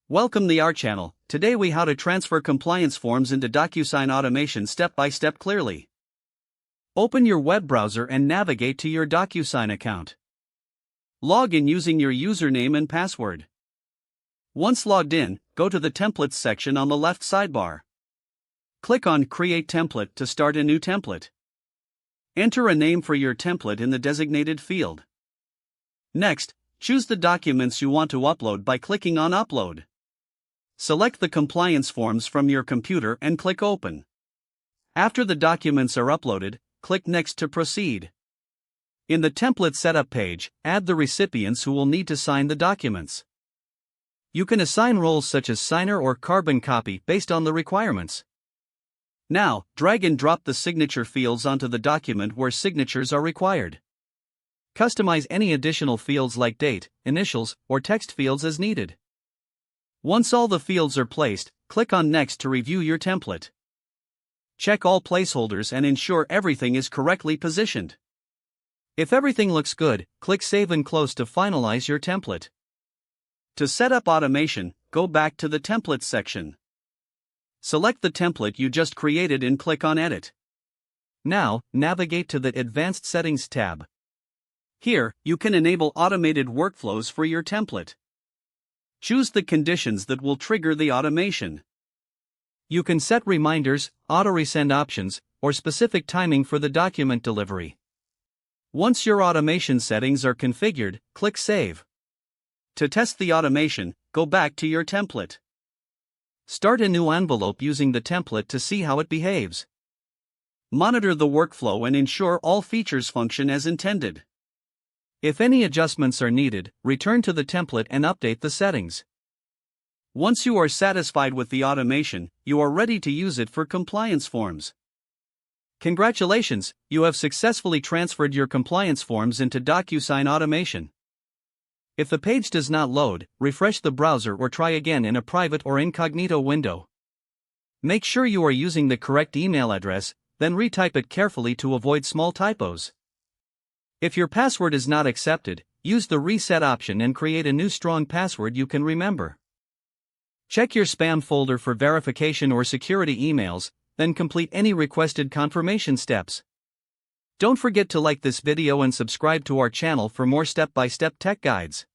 Welcome to our channel. Today we how to transfer compliance forms into DocuSign automation step by step clearly. Open your web browser and navigate to your DocuSign account. Log in using your username and password. Once logged in, go to the Templates section on the left sidebar. Click on Create Template to start a new template. Enter a name for your template in the designated field. Next, choose the documents you want to upload by clicking on Upload. Select the compliance forms from your computer and click Open. After the documents are uploaded, click Next to proceed. In the template setup page, add the recipients who will need to sign the documents. You can assign roles such as signer or carbon copy based on the requirements. Now, drag and drop the signature fields onto the document where signatures are required. Customize any additional fields like date, initials, or text fields as needed. Once all the fields are placed, click on Next to review your template. Check all placeholders and ensure everything is correctly positioned. If everything looks good, click Save and Close to finalize your template. To set up automation, go back to the Templates section. Select the template you just created and click on Edit. Now, navigate to the Advanced Settings tab. Here, you can enable automated workflows for your template. Choose the conditions that will trigger the automation. You can set reminders, auto-resend options, or specific timing for the document delivery. Once your automation settings are configured, click Save. To test the automation, go back to your template. Start a new envelope using the template to see how it behaves. Monitor the workflow and ensure all features function as intended. If any adjustments are needed, return to the template and update the settings. Once you are satisfied with the automation, you are ready to use it for compliance forms. Congratulations, you have successfully transferred your compliance forms into DocuSign automation. If the page does not load, refresh the browser or try again in a private or incognito window. Make sure you are using the correct email address, then retype it carefully to avoid small typos. If your password is not accepted, use the reset option and create a new strong password you can remember. Check your spam folder for verification or security emails, then complete any requested confirmation steps. Don't forget to like this video and subscribe to our channel for more step-by-step tech guides.